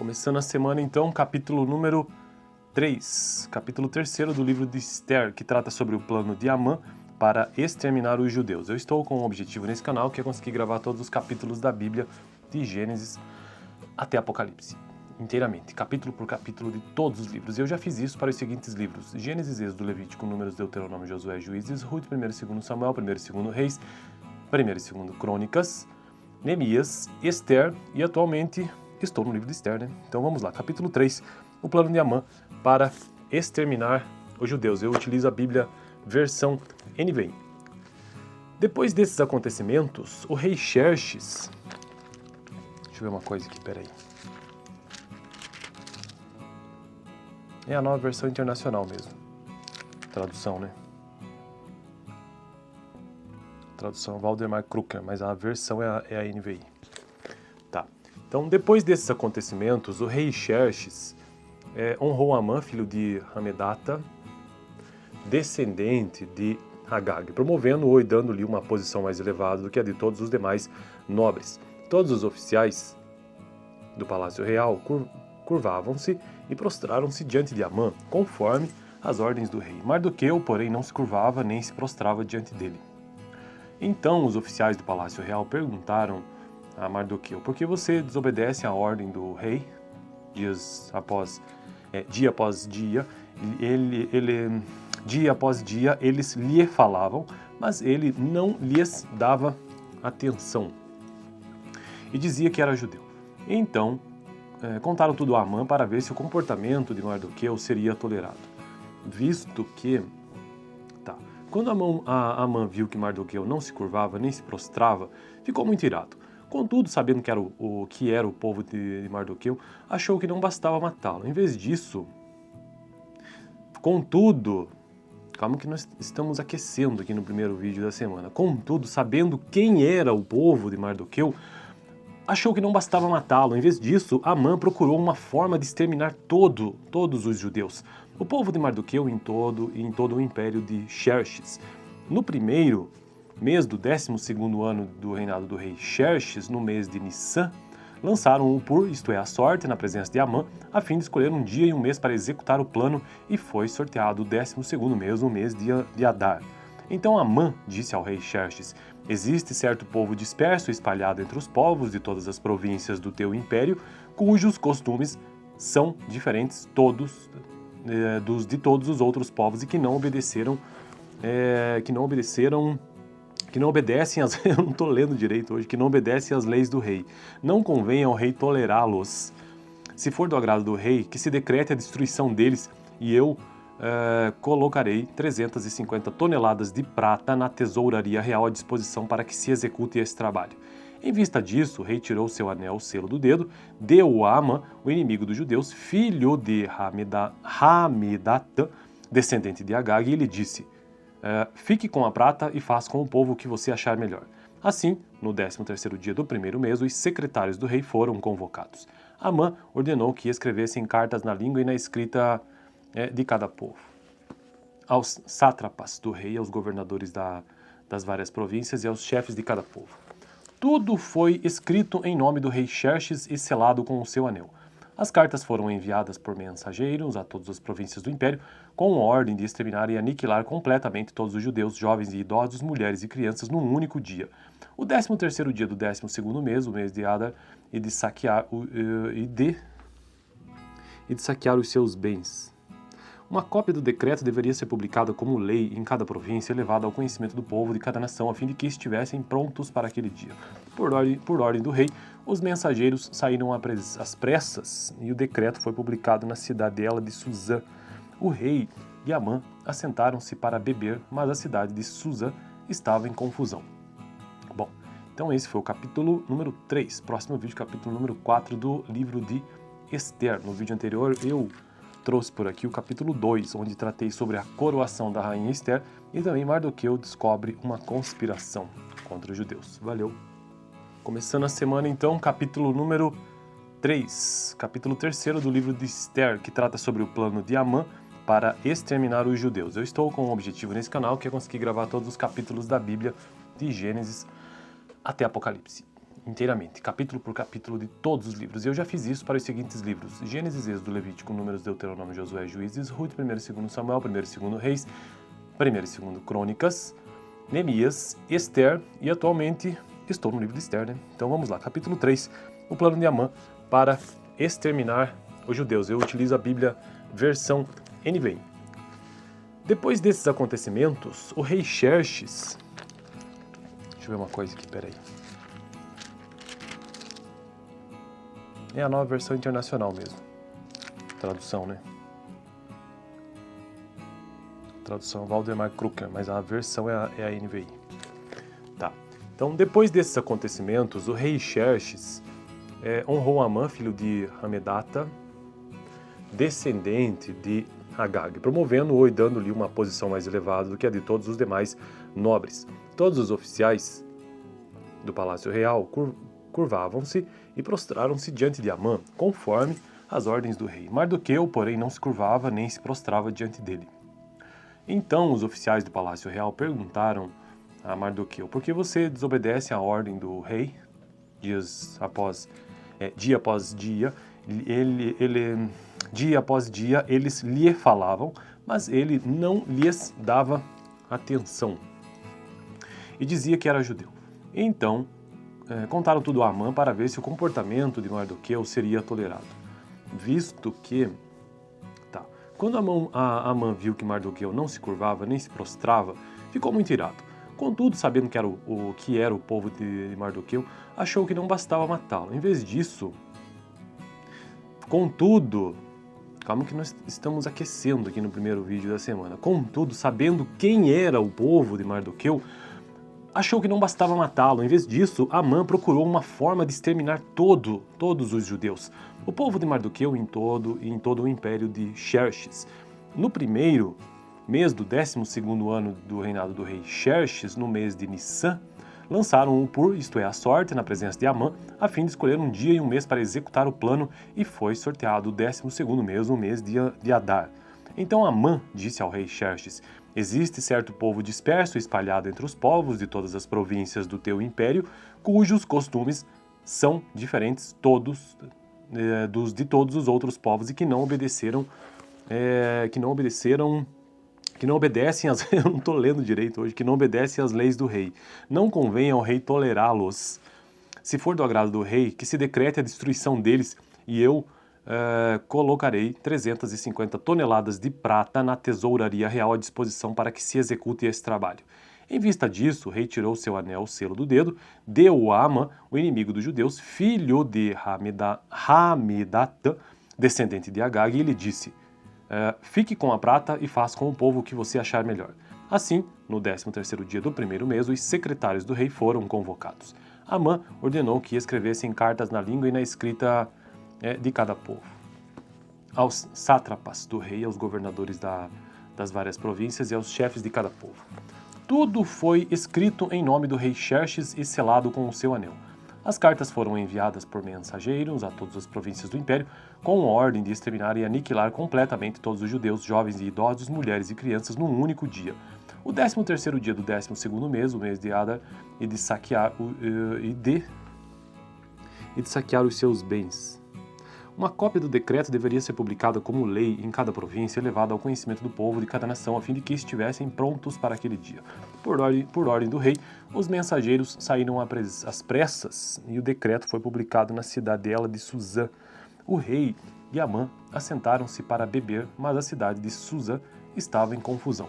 Começando a semana então, capítulo número 3, capítulo 3º do livro de Esther, que trata sobre o plano de Amã para exterminar os judeus. Eu estou com um objetivo nesse canal, que é conseguir gravar todos os capítulos da Bíblia, de Gênesis até Apocalipse, inteiramente, capítulo por capítulo de todos os livros. Eu já fiz isso para os seguintes livros: Gênesis, Êxodo, Levítico, Números, Deuteronômio, Josué, Juízes, Ruth, 1º e 2º Samuel, 1º e 2º Reis, 1º e 2º Crônicas, Neemias, Esther e atualmente estou no livro de Esther, né? Então vamos lá, capítulo 3, o plano de Amã para exterminar os judeus. Eu utilizo a Bíblia versão NVI. Depois desses acontecimentos, o rei Xerxes... Deixa eu ver uma coisa aqui, peraí. É a nova versão internacional mesmo. Tradução, né? Tradução Valdemar Krucker, mas a versão é a NVI. Tá. Então, depois desses acontecimentos, o rei Xerxes honrou Amã, filho de Hamedata, descendente de Agag, promovendo-o e dando-lhe uma posição mais elevada do que a de todos os demais nobres. Todos os oficiais do palácio real curvavam-se e prostraram-se diante de Amã, conforme as ordens do rei. Mardoqueu, porém, não se curvava nem se prostrava diante dele. Então os oficiais do palácio real perguntaram a Mardoqueu: por que você desobedece à ordem do rei? Dia após dia, dia após dia, eles lhe falavam, mas ele não lhes dava atenção e dizia que era judeu. Então, contaram tudo a Amã para ver se o comportamento de Mardoqueu seria tolerado. Visto que... Quando Amã viu que Mardoqueu não se curvava nem se prostrava, ficou muito irado. Contudo, sabendo que era o povo de Mardoqueu, achou que não bastava matá-lo. Em vez disso... Contudo... Calma que nós estamos aquecendo aqui no primeiro vídeo da semana. Contudo, sabendo quem era o povo de Mardoqueu, achou que não bastava matá-lo. Em vez disso, Amã procurou uma forma de exterminar todos os judeus, o povo de Mardoqueu em todo o império de Xerxes. No primeiro mês do 12º ano do reinado do rei Xerxes, no mês de Nissan, lançaram o pur, isto é, a sorte, na presença de Amã, a fim de escolher um dia e um mês para executar o plano, e foi sorteado o 12º mês, o mês de Adar. Então Amã disse ao rei Xerxes: existe certo povo disperso, espalhado entre os povos de todas as províncias do teu império, cujos costumes são diferentes de todos os outros povos e que não obedecem às... Eu não estou lendo direito hoje, que não obedecem às leis do rei. Não convém ao rei tolerá-los. Se for do agrado do rei, que se decrete a destruição deles, e eu colocarei 350 toneladas de prata na tesouraria real à disposição para que se execute esse trabalho. Em vista disso, o rei tirou seu anel, o selo do dedo, deu-o a Amã, o inimigo dos judeus, filho de Hamedata, descendente de Agag, e lhe disse: fique com a prata e faça com o povo o que você achar melhor. Assim, no 13º dia do primeiro mês, os secretários do rei foram convocados. Amã ordenou que escrevessem cartas na língua e na escrita de cada povo, aos sátrapas do rei, aos governadores das várias províncias e aos chefes de cada povo. Tudo foi escrito em nome do rei Xerxes e selado com o seu anel. As cartas foram enviadas por mensageiros a todas as províncias do império, com a ordem de exterminar e aniquilar completamente todos os judeus, jovens e idosos, mulheres e crianças, num único dia. O 13º dia do 12º mês, o mês de Adar, e de saquear os seus bens. Uma cópia do decreto deveria ser publicada como lei em cada província e levada ao conhecimento do povo de cada nação, a fim de que estivessem prontos para aquele dia. Por ordem do rei, os mensageiros saíram às pressas e o decreto foi publicado na cidadela de Suzã. O rei e Amã assentaram-se para beber, mas a cidade de Suzã estava em confusão. Bom, então esse foi o capítulo número 3. Próximo vídeo, capítulo número 4 do livro de Esther. No vídeo anterior eu trouxe por aqui o capítulo 2, onde tratei sobre a coroação da rainha Esther, e também Mardoqueu descobre uma conspiração contra os judeus. Valeu! Começando a semana então, capítulo número 3, capítulo 3º do livro de Esther, que trata sobre o plano de Amã para exterminar os judeus. Eu estou com um objetivo nesse canal, que é conseguir gravar todos os capítulos da Bíblia, de Gênesis até Apocalipse, inteiramente, capítulo por capítulo de todos os livros. Eu já fiz isso para os seguintes livros: Gênesis, Êxodo, Levítico, Números, Deuteronômio, Josué, Juízes, Ruth, 1º e 2º Samuel, 1º e 2º Reis, 1º e 2º Crônicas, Neemias, Esther e atualmente estou no livro de Esther, né? Então vamos lá, capítulo 3, o plano de Amã para exterminar os judeus. Eu utilizo a Bíblia versão NVI. Depois desses acontecimentos, o rei Xerxes... Deixa eu ver uma coisa aqui, peraí. É a nova versão internacional mesmo. Tradução, né? Tradução Valdemar Krucker, mas a versão é a NVI. Tá. Então, depois desses acontecimentos, o rei Xerxes honrou Amã, filho de Hamedata, descendente de Agag, promovendo-o e dando-lhe uma posição mais elevada do que a de todos os demais nobres. Todos os oficiais do Palácio Real curvavam-se e prostraram-se diante de Amã, conforme as ordens do rei. Mardoqueu, porém, não se curvava nem se prostrava diante dele. Então os oficiais do Palácio Real perguntaram a Mardoqueu: por que você desobedece à ordem do rei? Dia após dia, dia após dia, eles lhe falavam, mas ele não lhes dava atenção e dizia que era judeu. Então, contaram tudo a Amã para ver se o comportamento de Mardoqueu seria tolerado. Visto que... Quando Amã viu que Mardoqueu não se curvava nem se prostrava, ficou muito irado. Contudo, sabendo que era o povo de Mardoqueu, achou que não bastava matá-lo. Em vez disso... Contudo... Calma que nós estamos aquecendo aqui no primeiro vídeo da semana. Contudo, sabendo quem era o povo de Mardoqueu, achou que não bastava matá-lo. Em vez disso, Amã procurou uma forma de exterminar todos os judeus. O povo de Mardoqueu em todo o império de Xerxes. No primeiro mês do 12º ano do reinado do rei Xerxes, no mês de Nissan, lançaram o pur, isto é, a sorte, na presença de Amã, a fim de escolher um dia e um mês para executar o plano, e foi sorteado o 12º mês, o mês de Adar. Então Amã disse ao rei Xerxes: existe certo povo disperso e espalhado entre os povos de todas as províncias do teu império, cujos costumes são diferentes de todos os outros povos e que não obedecem às... Eu não estou lendo direito hoje, que não obedecem às leis do rei. Não convém ao rei tolerá-los. Se for do agrado do rei, que se decrete a destruição deles, e eu colocarei 350 toneladas de prata na tesouraria real à disposição para que se execute esse trabalho. Em vista disso, o rei tirou seu anel, o selo do dedo, deu-o a Amã, o inimigo dos judeus, filho de Hamedata, descendente de Agag, e lhe disse: fique com a prata e faça com o povo o que você achar melhor. Assim, no 13º dia do primeiro mês, os secretários do rei foram convocados. Amã ordenou que escrevessem cartas na língua e na escrita de cada povo. Aos sátrapas do rei, aos governadores das várias províncias e aos chefes de cada povo. Tudo foi escrito em nome do rei Xerxes e selado com o seu anel. As cartas foram enviadas por mensageiros a todas as províncias do império, com a ordem de exterminar e aniquilar completamente todos os judeus, jovens e idosos, mulheres e crianças, num único dia. O 13º dia do 12º mês, o mês de Adar, e de saquear os seus bens. Uma cópia do decreto deveria ser publicada como lei em cada província e levada ao conhecimento do povo de cada nação, a fim de que estivessem prontos para aquele dia. Por ordem do rei, os mensageiros saíram às pressas e o decreto foi publicado na cidadela de Suzã. O rei e Amã assentaram-se para beber, mas a cidade de Suzã estava em confusão.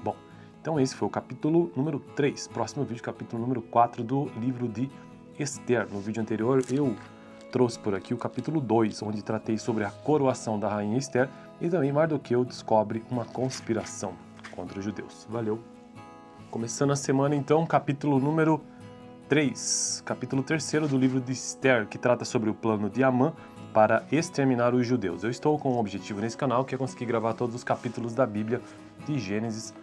Bom, então esse foi o capítulo número 3. Próximo vídeo, capítulo número 4 do livro de Esther. No vídeo anterior eu trouxe por aqui o capítulo 2, onde tratei sobre a coroação da rainha Esther e também Mardoqueu descobre uma conspiração contra os judeus. Valeu! Começando a semana então, capítulo número 3, capítulo 3º do livro de Esther, que trata sobre o plano de Amã para exterminar os judeus. Eu estou com um objetivo nesse canal, que é conseguir gravar todos os capítulos da Bíblia, de Gênesis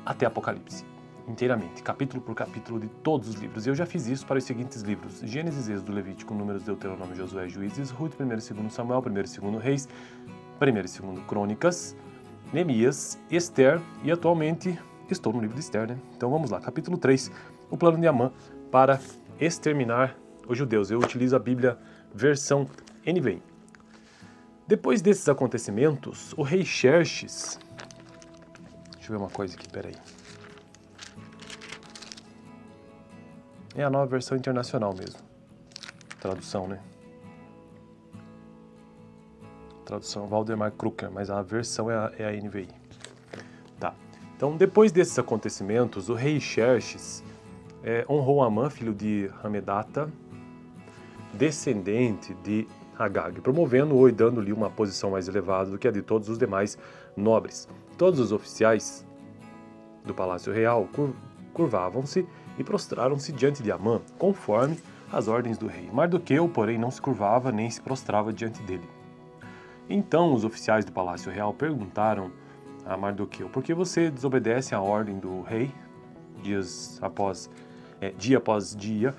até Apocalipse, inteiramente, capítulo por capítulo de todos os livros. Eu já fiz isso para os seguintes livros: Gênesis, Êxodo, Levítico, Números, Deuteronômio, Josué, Juízes, Ruth, 1º e 2º Samuel, 1º e 2º Reis, 1º e 2º Crônicas, Neemias, Esther e atualmente estou no livro de Esther, né? Então vamos lá, capítulo 3, o plano de Amã para exterminar os judeus. Eu utilizo a Bíblia versão NVI. Depois desses acontecimentos, o rei Xerxes... Deixa eu ver uma coisa aqui, peraí. É a nova versão internacional mesmo. Tradução, né? Tradução Valdemar Krucker, mas a versão é a NVI. Tá. Então, depois desses acontecimentos, o rei Xerxes honrou Amã, filho de Hamedata, descendente de Agag, promovendo-o e dando-lhe uma posição mais elevada do que a de todos os demais nobres. Todos os oficiais do Palácio Real curvavam-se e prostraram-se diante de Amã, conforme as ordens do rei. Mardoqueu, porém, não se curvava nem se prostrava diante dele. Então os oficiais do Palácio Real perguntaram a Mardoqueu: por que você desobedece à ordem do rei? Dia após dia,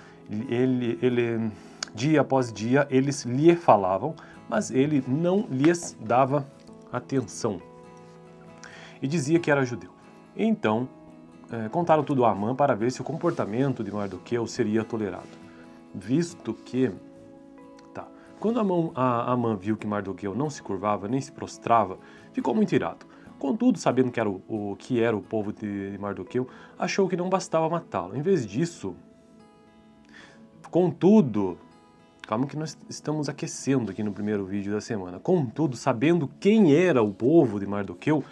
dia após dia, eles lhe falavam, mas ele não lhes dava atenção e dizia que era judeu. Então, contaram tudo a Amã para ver se o comportamento de Mardoqueu seria tolerado. Visto que... Quando Amã viu que Mardoqueu não se curvava nem se prostrava, ficou muito irado. Contudo, sabendo que era o povo de Mardoqueu, achou que não bastava matá-lo. Em vez disso... Contudo... Calma que nós estamos aquecendo aqui no primeiro vídeo da semana. Contudo, sabendo quem era o povo de Mardoqueu,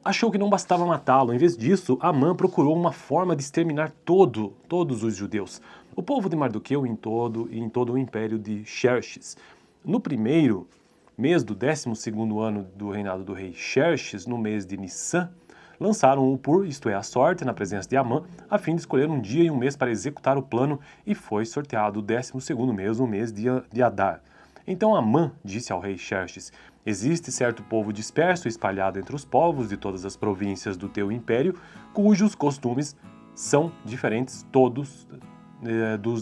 achou que não bastava matá-lo. Em vez disso, Amã procurou uma forma de exterminar todos os judeus. O povo de Mardoqueu em todo o império de Xerxes. No primeiro mês do 12º ano do reinado do rei Xerxes, no mês de Nissan, lançaram o pur, isto é, a sorte, na presença de Amã, a fim de escolher um dia e um mês para executar o plano, e foi sorteado o 12º mês, o mês de Adar. Então Amã disse ao rei Xerxes: existe certo povo disperso e espalhado entre os povos de todas as províncias do teu império, cujos costumes são diferentes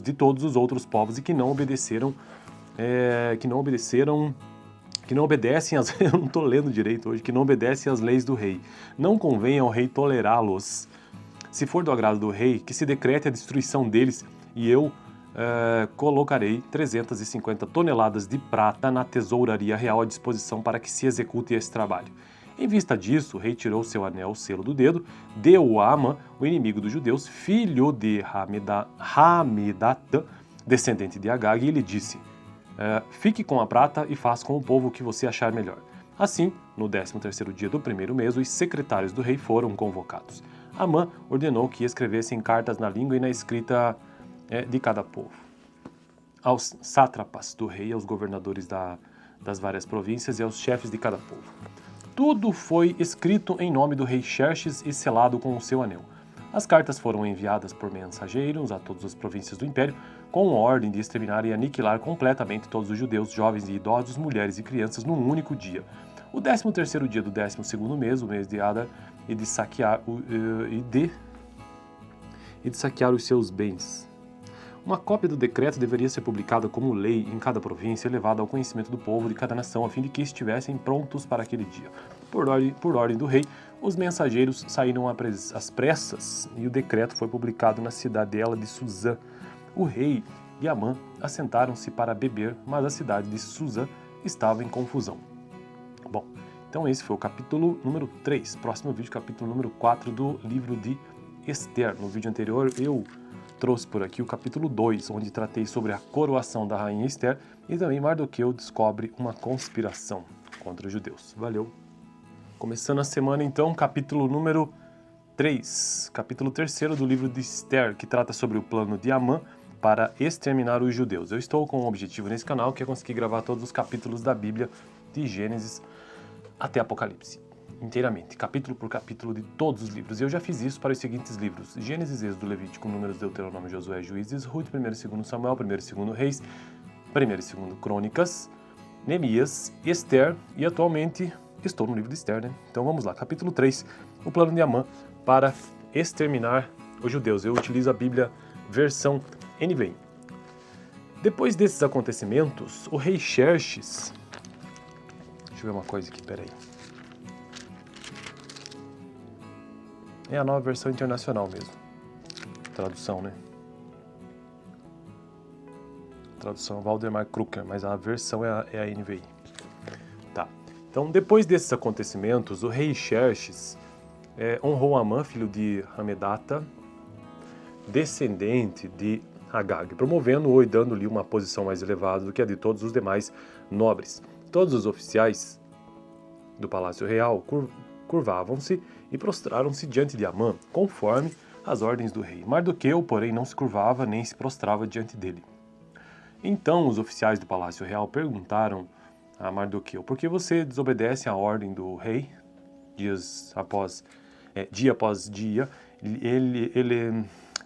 de todos os outros povos e que não obedecem às eu não estou lendo direito hoje, que não obedecem às leis do rei. Não convém ao rei tolerá-los. Se for do agrado do rei, que se decrete a destruição deles, e eu colocarei 350 toneladas de prata na tesouraria real à disposição para que se execute esse trabalho. Em vista disso, o rei tirou seu anel, o selo do dedo, deu-o a Amã, o inimigo dos judeus, filho de Hamedata, descendente de Agag, e lhe disse: fique com a prata e faça com o povo o que você achar melhor. Assim, no 13º dia do primeiro mês, os secretários do rei foram convocados. Amã ordenou que escrevessem cartas na língua e na escrita de cada povo. Aos sátrapas do rei, aos governadores das várias províncias e aos chefes de cada povo. Tudo foi escrito em nome do rei Xerxes e selado com o seu anel. As cartas foram enviadas por mensageiros a todas as províncias do império, com a ordem de exterminar e aniquilar completamente todos os judeus, jovens e idosos, mulheres e crianças, num único dia. O 13º dia do 12º mês, o mês de Adar, e de saquear os seus bens. Uma cópia do decreto deveria ser publicada como lei em cada província e levada ao conhecimento do povo de cada nação, a fim de que estivessem prontos para aquele dia. Por ordem do rei, os mensageiros saíram às pressas e o decreto foi publicado na cidadela de Suzã. O rei e Amã assentaram-se para beber, mas a cidade de Suzã estava em confusão. Bom, então esse foi o capítulo número 3. Próximo vídeo, capítulo número 4 do livro de Esther. No vídeo anterior eu trouxe por aqui o capítulo 2, onde tratei sobre a coroação da rainha Esther, e também Mardoqueu descobre uma conspiração contra os judeus. Valeu! Começando a semana então, capítulo número 3, capítulo 3º do livro de Esther, que trata sobre o plano de Amã para exterminar os judeus. Eu estou com um objetivo nesse canal, que é conseguir gravar todos os capítulos da Bíblia, de Gênesis até Apocalipse, inteiramente, capítulo por capítulo de todos os livros. Eu já fiz isso para os seguintes livros: Gênesis, Êxodo, Levítico, Números, Deuteronômio, Josué, Juízes, Ruth, 1º e 2º Samuel, 1º e 2º Reis, 1º e 2º Crônicas, Neemias, Esther, e atualmente estou no livro de Esther, né? Então vamos lá, capítulo 3, o plano de Amã para exterminar os judeus. Eu utilizo a Bíblia versão NVI. Depois desses acontecimentos, o rei Xerxes... Deixa eu ver uma coisa aqui, peraí. É a nova versão internacional mesmo. Tradução, né? Tradução Valdemar Kruker, mas a versão é a NVI. Tá. Então, depois desses acontecimentos, o rei Xerxes honrou Amã, filho de Hamedata, descendente de Agag, promovendo-o e dando-lhe uma posição mais elevada do que a de todos os demais nobres. Todos os oficiais do palácio real curvavam-se e prostraram-se diante de Amã, conforme as ordens do rei. Mardoqueu, porém, não se curvava nem se prostrava diante dele. Então os oficiais do palácio real perguntaram a Mardoqueu: por que você desobedece à ordem do rei? Dia após dia,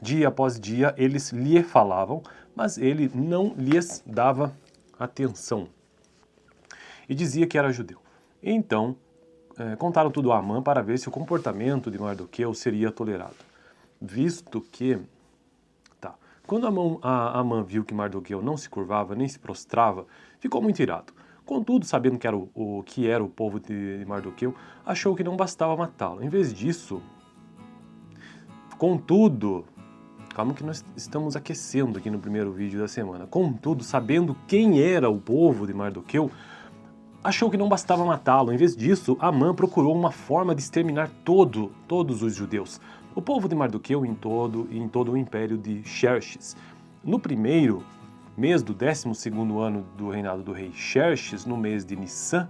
dia após dia, eles lhe falavam, mas ele não lhes dava atenção e dizia que era judeu. Então, contaram tudo a Amã para ver se o comportamento de Mardoqueu seria tolerado. Visto que... Quando Amã viu que Mardoqueu não se curvava nem se prostrava, ficou muito irado. Contudo, sabendo que era o povo de Mardoqueu, achou que não bastava matá-lo. Em vez disso... Contudo... Calma que nós estamos aquecendo aqui no primeiro vídeo da semana. Contudo, sabendo quem era o povo de Mardoqueu, achou que não bastava matá-lo. Em vez disso, Amã procurou uma forma de exterminar todos os judeus. O povo de Mardoqueu em todo o império de Xerxes. No primeiro mês do 12º ano do reinado do rei Xerxes, no mês de Nissan,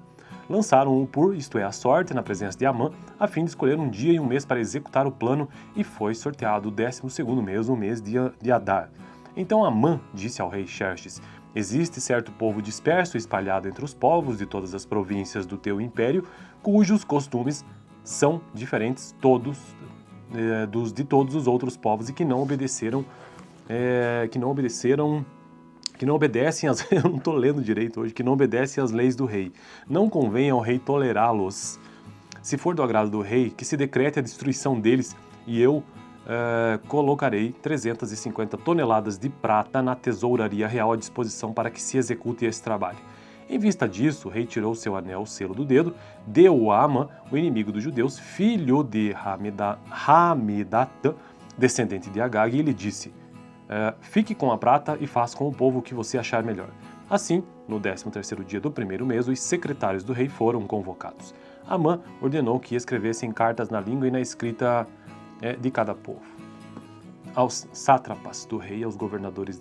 lançaram o pur, isto é, a sorte, na presença de Amã, a fim de escolher um dia e um mês para executar o plano, e foi sorteado o 12º mês, o mês de Adar. Então Amã disse ao rei Xerxes: existe certo povo disperso, espalhado entre os povos de todas as províncias do teu império, cujos costumes são diferentes de todos os outros povos e que não obedecem eu não estou lendo direito hoje, que não obedecem às leis do rei. Não convém ao rei tolerá-los. Se for do agrado do rei, que se decrete a destruição deles, e eu colocarei 350 toneladas de prata na tesouraria real à disposição para que se execute esse trabalho. Em vista disso, o rei tirou seu anel, o selo do dedo, deu-o a Amã, o inimigo dos judeus, filho de Hamedata, descendente de Agag, e lhe disse: fique com a prata e faça com o povo o que você achar melhor. Assim, no 13º dia do primeiro mês, os secretários do rei foram convocados. Amã ordenou que escrevessem cartas na língua e na escrita de cada povo. Aos sátrapas do rei, aos governadores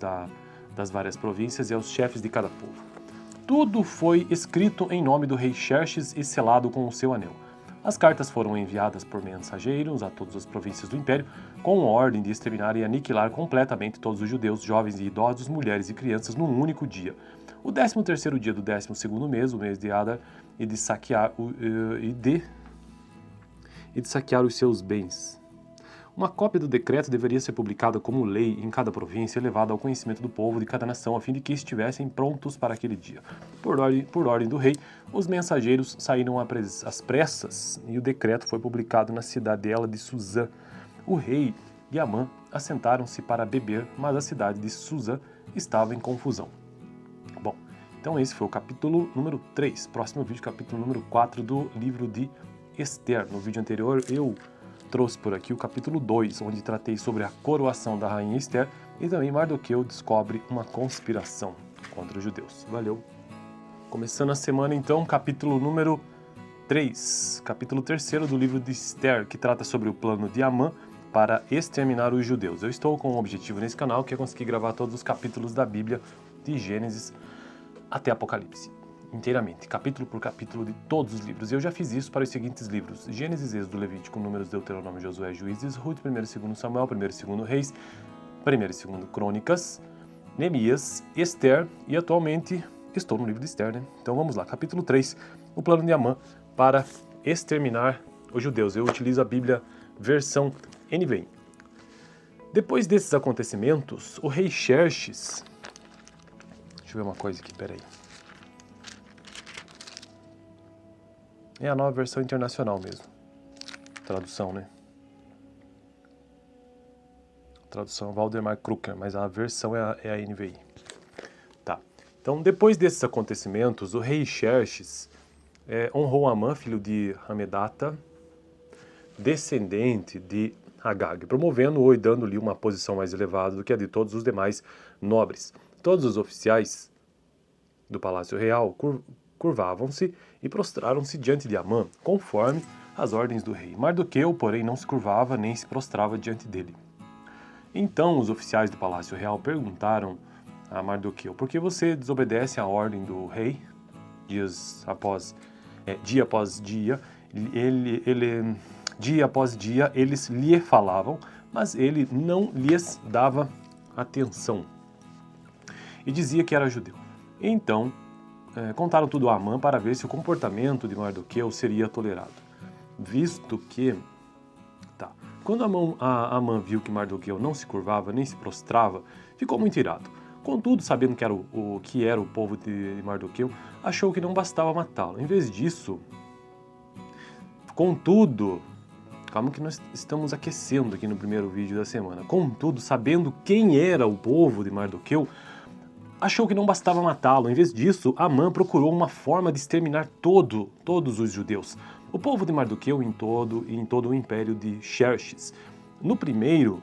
das várias províncias e aos chefes de cada povo. Tudo foi escrito em nome do rei Xerxes e selado com o seu anel. As cartas foram enviadas por mensageiros a todas as províncias do império, com a ordem de exterminar e aniquilar completamente todos os judeus, jovens e idosos, mulheres e crianças, num único dia. O 13º dia do 12º mês, o mês de Adar, e de saquear os seus bens. Uma cópia do decreto deveria ser publicada como lei em cada província e levada ao conhecimento do povo de cada nação, a fim de que estivessem prontos para aquele dia. Por ordem do rei, os mensageiros saíram às pressas e o decreto foi publicado na cidadela de Suzã. O rei e Amã assentaram-se para beber, mas a cidade de Suzã estava em confusão. Bom, então esse foi o capítulo número 3. Próximo vídeo, capítulo número 4 do livro de Esther. No vídeo anterior eu trouxe por aqui o capítulo 2, onde tratei sobre a coroação da rainha Esther, e também Mardoqueu descobre uma conspiração contra os judeus. Valeu! Começando a semana então, capítulo número 3, capítulo 3º do livro de Esther, que trata sobre o plano de Amã para exterminar os judeus. Eu estou com um objetivo nesse canal, que é conseguir gravar todos os capítulos da Bíblia, de Gênesis até Apocalipse, inteiramente, capítulo por capítulo de todos os livros. Eu já fiz isso para os seguintes livros: Gênesis, Êxodo, Levítico, Números, Deuteronômio, Josué, Juízes, Ruth, 1º e 2º Samuel, 1º e 2º Reis, 1º e 2º Crônicas, Neemias, Esther, e atualmente estou no livro de Esther, né? Então vamos lá, capítulo 3, o plano de Amã para exterminar os judeus. Eu utilizo a Bíblia versão NVI. Depois desses acontecimentos, o rei Xerxes... Deixa eu ver uma coisa aqui, peraí. É a nova versão internacional mesmo. Tradução, né? Tradução Valdemar Kruker, mas a versão é a NVI. Tá. Então, depois desses acontecimentos, o rei Xerxes honrou Amã, filho de Hamedata, descendente de Agag, promovendo-o e dando-lhe uma posição mais elevada do que a de todos os demais nobres. Todos os oficiais do Palácio Real curvavam-se e prostraram-se diante de Amã, conforme as ordens do rei. Mardoqueu, porém, não se curvava nem se prostrava diante dele. Então os oficiais do Palácio Real perguntaram a Mardoqueu: por que você desobedece à ordem do rei? Dia após dia, dia após dia, eles lhe falavam, mas ele não lhes dava atenção e dizia que era judeu. Então, contaram tudo a Amã para ver se o comportamento de Mardoqueu seria tolerado. Visto que... Quando Amã viu que Mardoqueu não se curvava nem se prostrava, ficou muito irado. Contudo, sabendo que era o povo de Mardoqueu, achou que não bastava matá-lo. Em vez disso... Contudo... Calma que nós estamos aquecendo aqui no primeiro vídeo da semana. Contudo, sabendo quem era o povo de Mardoqueu, achou que não bastava matá-lo. Em vez disso, Amã procurou uma forma de exterminar todos os judeus. O povo de Mardoqueu em todo o império de Xerxes. No primeiro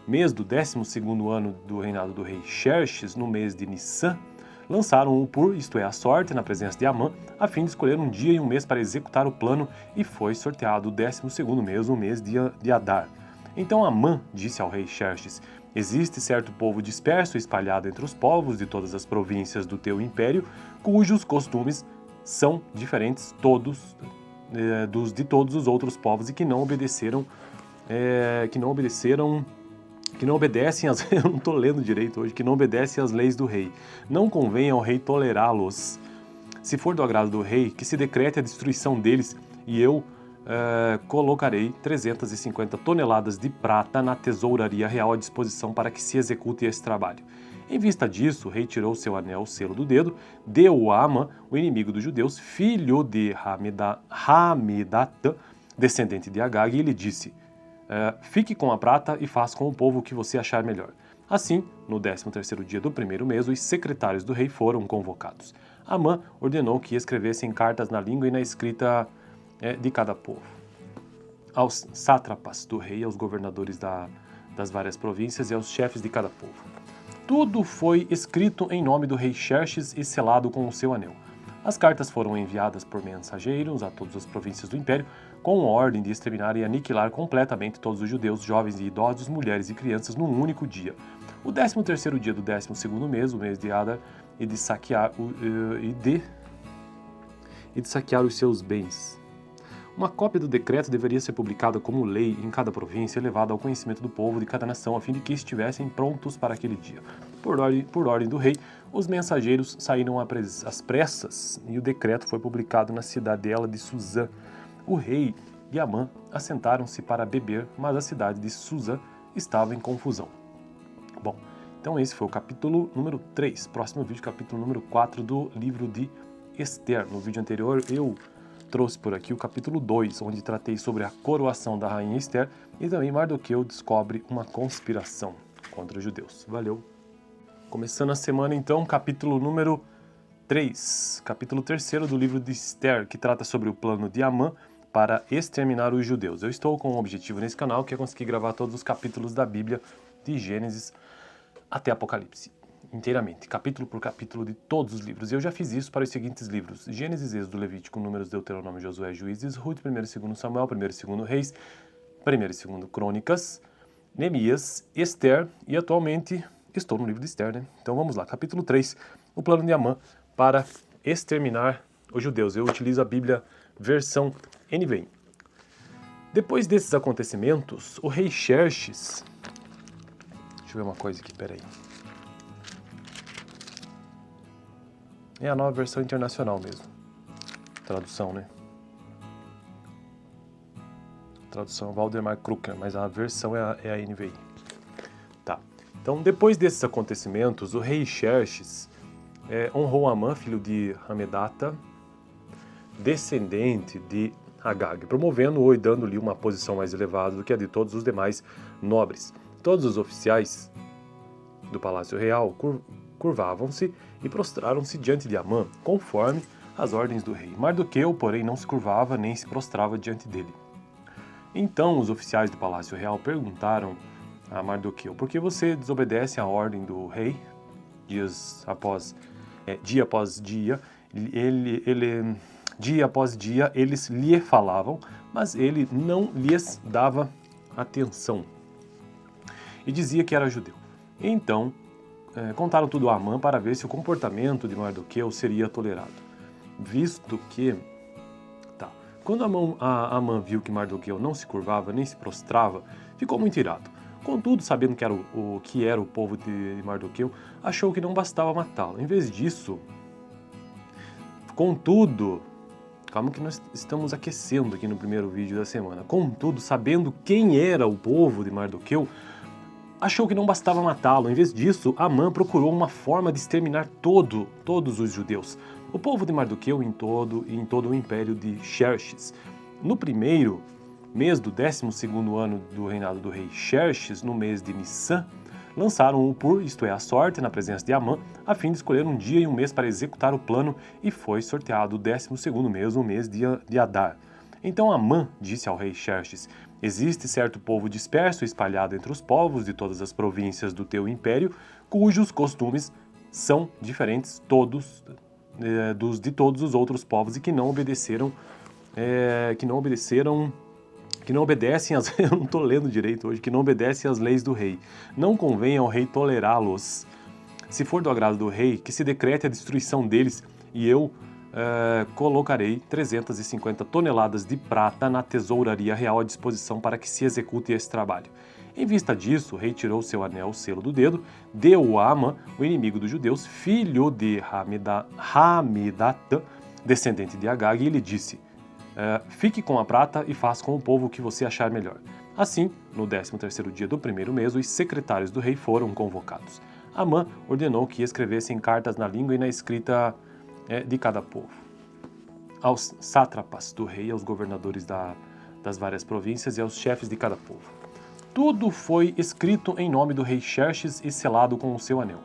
mês do 12º ano do reinado do rei Xerxes, no mês de Nissan, lançaram o pur, isto é, a sorte, na presença de Amã, a fim de escolher um dia e um mês para executar o plano, e foi sorteado o 12º mês, o mês de Adar. Então Amã disse ao rei Xerxes: existe certo povo disperso e espalhado entre os povos de todas as províncias do teu império, cujos costumes são diferentes de todos os outros povos e que não obedecem às eu não estou lendo direito hoje, que não obedecem às leis do rei. Não convém ao rei tolerá-los. Se for do agrado do rei, que se decrete a destruição deles, e eu colocarei 350 toneladas de prata na tesouraria real à disposição para que se execute esse trabalho. Em vista disso, o rei tirou seu anel, o selo do dedo, deu-o a Amã, o inimigo dos judeus, filho de Hamedata, descendente de Agag, e lhe disse: fique com a prata e faça com o povo o que você achar melhor. Assim, no 13º dia do primeiro mês, os secretários do rei foram convocados. Amã ordenou que escrevessem cartas na língua e na escrita de cada povo. Aos sátrapas do rei, aos governadores das várias províncias e aos chefes de cada povo. Tudo foi escrito em nome do rei Xerxes e selado com o seu anel. As cartas foram enviadas por mensageiros a todas as províncias do império, com ordem de exterminar e aniquilar completamente todos os judeus, jovens e idosos, mulheres e crianças, num único dia. O 13º dia do 12º mês, o mês de Adar, e de saquear os seus bens. Uma cópia do decreto deveria ser publicada como lei em cada província e levada ao conhecimento do povo de cada nação, a fim de que estivessem prontos para aquele dia. Por ordem do rei, os mensageiros saíram às pressas e o decreto foi publicado na cidadela de Suzã. O rei e Amã assentaram-se para beber, mas a cidade de Suzã estava em confusão. Bom, então esse foi o capítulo número 3. Próximo vídeo, capítulo número 4 do livro de Esther. No vídeo anterior eu trouxe por aqui o capítulo 2, onde tratei sobre a coroação da rainha Esther e também Mardoqueu descobre uma conspiração contra os judeus. Valeu! Começando a semana então, capítulo número 3, capítulo 3º do livro de Esther, que trata sobre o plano de Amã para exterminar os judeus. Eu estou com um objetivo nesse canal, que é conseguir gravar todos os capítulos da Bíblia, de Gênesis até Apocalipse, inteiramente, capítulo por capítulo de todos os livros. Eu já fiz isso para os seguintes livros: Gênesis, Êxodo, Levítico, Números, Deuteronômio, Josué, Juízes, Ruth, 1º e 2º Samuel, 1º e 2º Reis, 1º e 2º Crônicas, Neemias, Esther e atualmente estou no livro de Esther, né? Então vamos lá, capítulo 3, o plano de Amã para exterminar os judeus. Eu utilizo a Bíblia versão NVI. Depois desses acontecimentos, o rei Xerxes... Deixa eu ver uma coisa aqui, peraí. É a nova versão internacional mesmo. Tradução, né? Tradução Waldemar Krucker, mas a versão é a NVI. Tá. Então, depois desses acontecimentos, o rei Xerxes honrou Amã, filho de Hamedata, descendente de Agag, promovendo-o e dando-lhe uma posição mais elevada do que a de todos os demais nobres. Todos os oficiais do Palácio Real curvavam-se e prostraram-se diante de Amã, conforme as ordens do rei. Mardoqueu, porém, não se curvava nem se prostrava diante dele. Então os oficiais do Palácio Real perguntaram a Mardoqueu: por que você desobedece à ordem do rei? dia após dia, dia após dia, eles lhe falavam, mas ele não lhes dava atenção. E dizia que era judeu. Então, contaram tudo a Amã para ver se o comportamento de Mardoqueu seria tolerado. Visto que... Quando Amã viu que Mardoqueu não se curvava nem se prostrava, ficou muito irado. Contudo, sabendo que era o povo de Mardoqueu, achou que não bastava matá-lo. Em vez disso... Contudo... Calma que nós estamos aquecendo aqui no primeiro vídeo da semana. Contudo, sabendo quem era o povo de Mardoqueu, achou que não bastava matá-lo. Em vez disso, Amã procurou uma forma de exterminar todos os judeus. O povo de Mardoqueu em todo o império de Xerxes. No primeiro mês do 12º ano do reinado do rei Xerxes, no mês de Nissan, lançaram o pur, isto é, a sorte, na presença de Amã, a fim de escolher um dia e um mês para executar o plano, e foi sorteado o 12º mês, o mês de Adar. Então Amã disse ao rei Xerxes: existe certo povo disperso e espalhado entre os povos de todas as províncias do teu império, cujos costumes são diferentes de todos os outros povos e que não obedecem eu não estou lendo direito hoje, que não obedecem às leis do rei. Não convém ao rei tolerá-los. Se for do agrado do rei, que se decrete a destruição deles, e eu colocarei 350 toneladas de prata na tesouraria real à disposição para que se execute esse trabalho. Em vista disso, o rei tirou seu anel, o selo do dedo, deu-o a Amã, o inimigo dos judeus, filho de Hamedata, descendente de Agag, e lhe disse: fique com a prata e faça com o povo o que você achar melhor. Assim, no 13º dia do primeiro mês, os secretários do rei foram convocados. Amã ordenou que escrevessem cartas na língua e na escrita de cada povo. Aos sátrapas do rei, aos governadores das várias províncias e aos chefes de cada povo. Tudo foi escrito em nome do rei Xerxes e selado com o seu anel.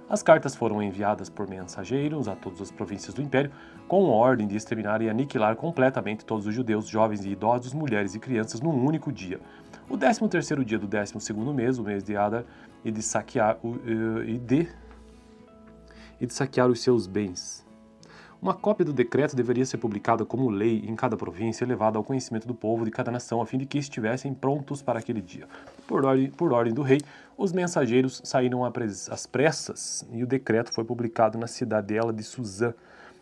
As cartas foram enviadas por mensageiros a todas as províncias do império, com a ordem de exterminar e aniquilar completamente todos os judeus, jovens e idosos, mulheres e crianças, num único dia. O 13º dia do 12º mês, o mês de Adar, e de saquear os seus bens. Uma cópia do decreto deveria ser publicada como lei em cada província e levada ao conhecimento do povo de cada nação, a fim de que estivessem prontos para aquele dia. Por ordem do rei, os mensageiros saíram às pressas e o decreto foi publicado na cidadela de Suzã.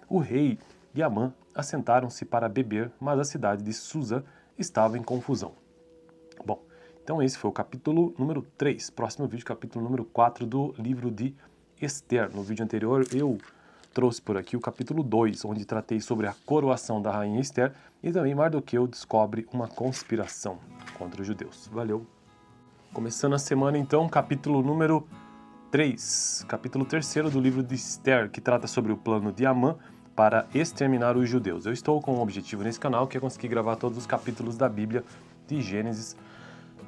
O rei e Amã assentaram-se para beber, mas a cidade de Suzã estava em confusão. Bom, então esse foi o capítulo número 3. Próximo vídeo, capítulo número 4 do livro de Esther. No vídeo anterior eu trouxe por aqui o capítulo 2, onde tratei sobre a coroação da rainha Esther e também Mardoqueu descobre uma conspiração contra os judeus. Valeu! Começando a semana então, capítulo número 3, capítulo 3º do livro de Esther, que trata sobre o plano de Amã para exterminar os judeus. Eu estou com um objetivo nesse canal, que é conseguir gravar todos os capítulos da Bíblia, de Gênesis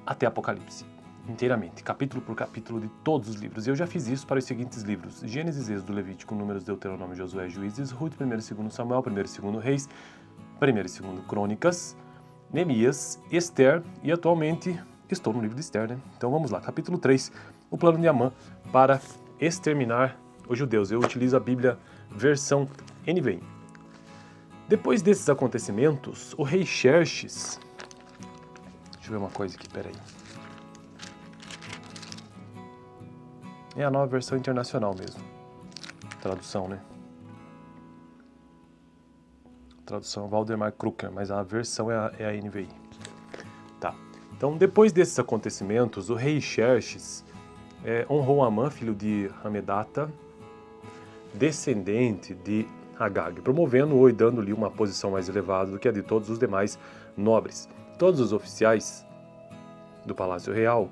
até Apocalipse, inteiramente, capítulo por capítulo de todos os livros. Eu já fiz isso para os seguintes livros: Gênesis, Êxodo, Levítico, Números, Deuteronômio, Josué, Juízes, Ruth, 1º e 2º Samuel, 1º e 2º Reis, 1º e 2º Crônicas, Neemias, Esther e atualmente estou no livro de Esther, né? Então vamos lá, capítulo 3, o plano de Amã para exterminar os judeus. Eu utilizo a Bíblia versão NVI. Depois desses acontecimentos, o rei Xerxes... Deixa eu ver uma coisa aqui, peraí. É a nova versão internacional mesmo. Tradução, né? Tradução Valdemar Krucker, mas a versão é a NVI. Tá. Então, depois desses acontecimentos, o rei Xerxes honrou Amã, filho de Hamedata, descendente de Agag, promovendo-o e dando-lhe uma posição mais elevada do que a de todos os demais nobres. Todos os oficiais do Palácio Real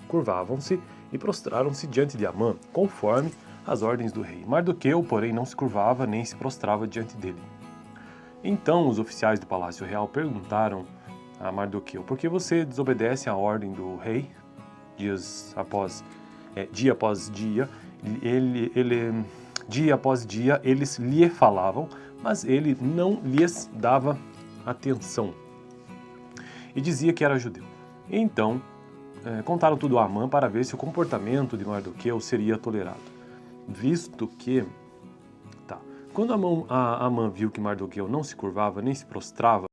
curvavam-se e prostraram-se diante de Amã, conforme as ordens do rei. Mardoqueu, porém, não se curvava nem se prostrava diante dele. Então os oficiais do Palácio Real perguntaram a Mardoqueu: por que você desobedece à ordem do rei? Dia após dia, dia após dia, eles lhe falavam, mas ele não lhes dava atenção. E dizia que era judeu. Então, contaram tudo a Amã para ver se o comportamento de Mardoqueu seria tolerado. visto que... Tá. Quando Amã viu que Mardoqueu não se curvava nem se prostrava